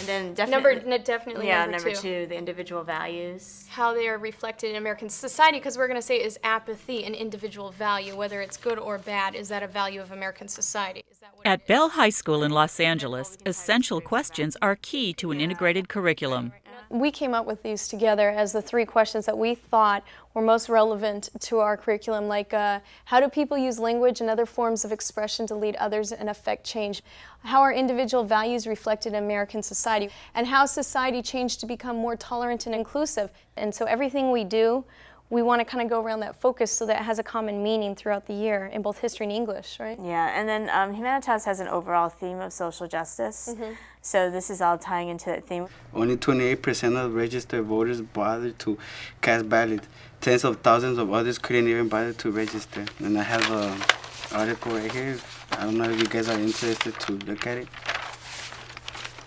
And then definitely Definitely number two, the individual values. How they are reflected in American society, because we're going to say, is apathy an individual value, whether it's good or bad? Is that a value of American society? Is that what At Bell High School in Los Angeles, essential questions are key to an integrated curriculum. We came up with these together as the 3 questions that we thought were most relevant to our curriculum, like how do people use language and other forms of expression to lead others and affect change? How are individual values reflected in American society? And how society changed to become more tolerant and inclusive? And so everything we do, we want to kind of go around that focus so that it has a common meaning throughout the year in both history and English, right? Yeah, and then Humanitas has an overall theme of social justice. So this is all tying into that theme. Only 28% of registered voters bothered to cast ballots. Tens of thousands of others couldn't even bother to register. And I have an article right here. I don't know if you guys are interested to look at it.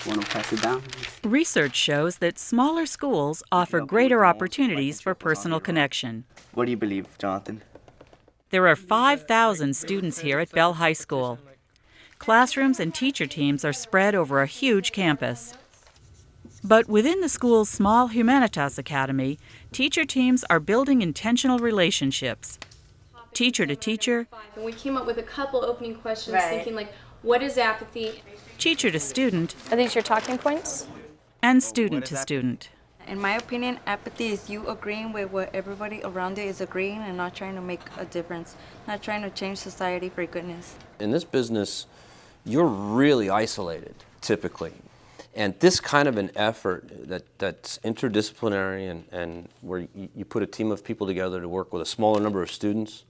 Want to pass it down? Research shows that smaller schools offer greater opportunities for personal connection. What do you believe, Jonathan? There are 5,000 students here at Bell High School. Classrooms and teacher teams are spread over a huge campus. But within the school's small Humanitas Academy, teacher teams are building intentional relationships. Teacher to teacher, And we came up with a couple opening questions thinking like, what is apathy? teacher to student, Are these your talking points? and student to student. In my opinion, apathy is you agreeing with what everybody around you is agreeing and not trying to make a difference, not trying to change society for goodness. In this business, you're really isolated, typically. And this kind of an effort that's interdisciplinary and where you put a team of people together to work with a smaller number of students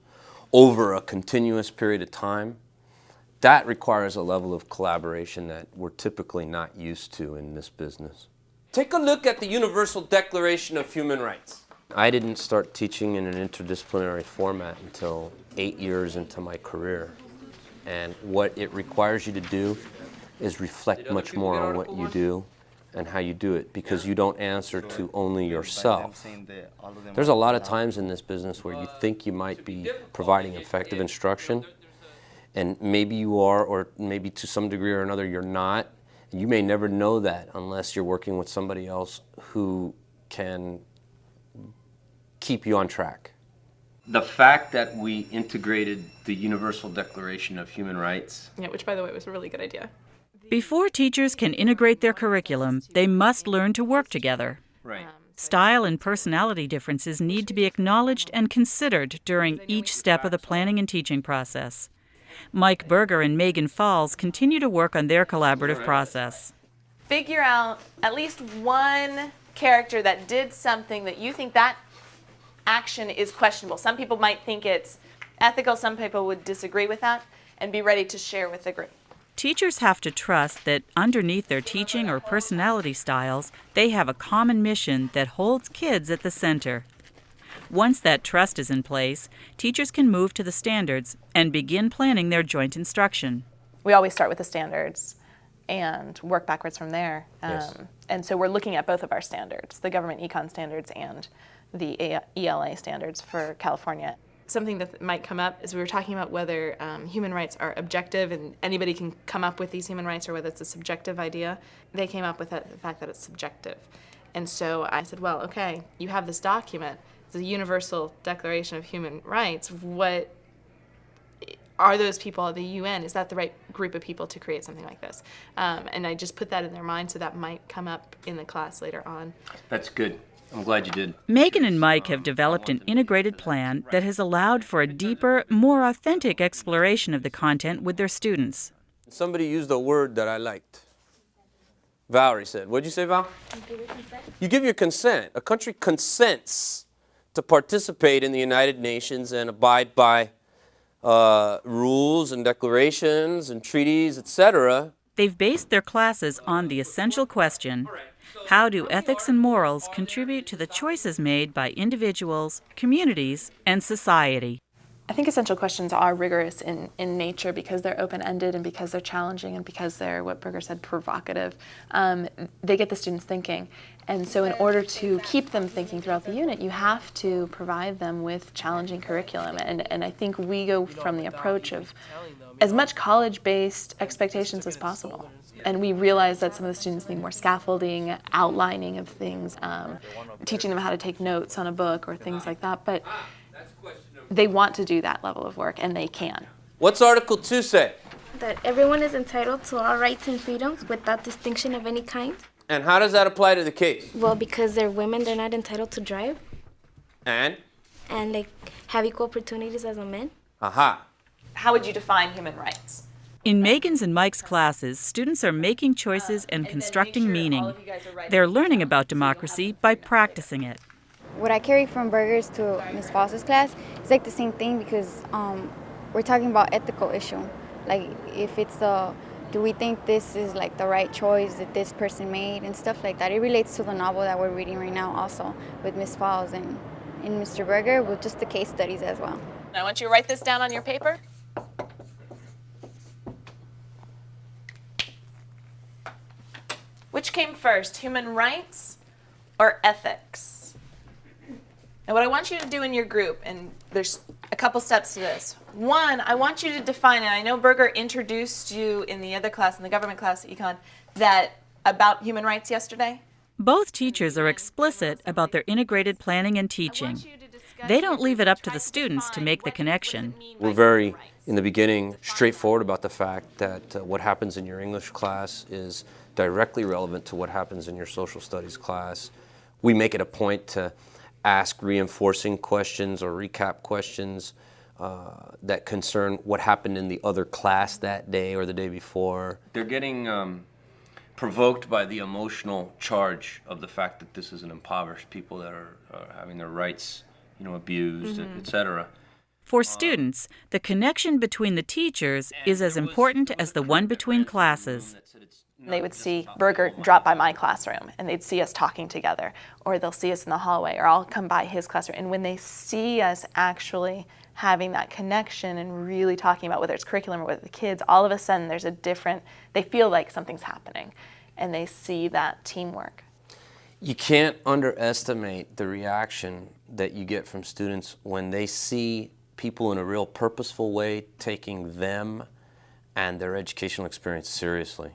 over a continuous period of time, that requires a level of collaboration that we're typically not used to in this business. Take a look at the Universal Declaration of Human Rights. I didn't start teaching in an interdisciplinary format until 8 years into my career. And what it requires you to do is reflect much more on what you do and how you do it, because you don't answer to only yourself. There's a lot of times in this business where you think you might be providing effective instruction, and maybe you are, or maybe to some degree or another you're not. You may never know that unless you're working with somebody else who can keep you on track. The fact that we integrated the Universal Declaration of Human Rights. Yeah, which by the way was a really good idea. Before teachers can integrate their curriculum, they must learn to work together. Right. Style and personality differences need to be acknowledged and considered during each step of the planning and teaching process. Mike Berger and Megan Falls continue to work on their collaborative process. Figure out at least one character that did something that you think that action is questionable. Some people might think it's ethical, some people would disagree with that, and be ready to share with the group. Teachers have to trust that underneath their teaching or personality styles, they have a common mission that holds kids at the center. Once that trust is in place, teachers can move to the standards and begin planning their joint instruction. We always start with the standards and work backwards from there. Yes. And so we're looking at both of our standards, the government econ standards and the ELA standards for California. Something that might come up is we were talking about whether human rights are objective and anybody can come up with these human rights, or whether it's a subjective idea. They came up with the fact that it's subjective. And so I said, well, okay, you have this document, it's a Universal Declaration of Human Rights. What are those people at the UN? Is that the right group of people to create something like this? And I just put that in their mind, so that might come up in the class later on. That's good. I'm glad you did. Megan and Mike have developed an integrated plan that has allowed for a deeper, more authentic exploration of the content with their students. Somebody used a word that I liked. Valerie said, what'd you say, Val? You give your consent. A country consents to participate in the United Nations and abide by rules and declarations and treaties, etc. They've based their classes on the essential question, how do ethics and morals contribute to the choices made by individuals, communities, and society? I think essential questions are rigorous in nature because they're open-ended and because they're challenging and because they're, what Berger said, provocative. They get the students thinking. And so in order to keep them thinking throughout the unit, you have to provide them with challenging curriculum. And I think we go from the approach of as much college-based expectations as possible. And we realized that some of the students need more scaffolding, outlining of things, teaching them how to take notes on a book or things like that. But they want to do that level of work, and they can. What's Article 2 say? That everyone is entitled to all rights and freedoms without distinction of any kind. And how does that apply to the case? Well, because they're women, they're not entitled to drive. And? And they have equal opportunities as a man. Aha. How would you define human rights? In Megan's and Mike's classes, students are making choices and constructing meaning. They're learning about democracy by practicing it. What I carry from Berger's to Ms. Foss's class is like the same thing, because we're talking about ethical issue. Like if it's do we think this is like the right choice that this person made and stuff like that. It relates to the novel that we're reading right now also with Ms. Foss and Mr. Berger, with just the case studies as well. I want you to write this down on your paper. Which came first, human rights or ethics? And what I want you to do in your group, and there's a couple steps to this. One, I want you to define, and I know Berger introduced you in the other class, in the government class at Econ, about human rights yesterday. Both teachers are explicit about their integrated planning and teaching. They don't leave it up to the students to make the connection. We're very, in the beginning, straightforward about the fact that what happens in your English class is directly relevant to what happens in your social studies class. We make it a point to ask reinforcing questions or recap questions that concern what happened in the other class that day or the day before. They're getting provoked by the emotional charge of the fact that this is an impoverished people that are having their rights, abused, etc. For students, the connection between the teachers is as important as the one between classes. They would see Berger drop by my classroom, and they'd see us talking together, or they'll see us in the hallway, or I'll come by his classroom. And when they see us actually having that connection and really talking about whether it's curriculum or with the kids, all of a sudden there's they feel like something's happening, and they see that teamwork. You can't underestimate the reaction that you get from students when they see people in a real purposeful way taking them and their educational experience seriously.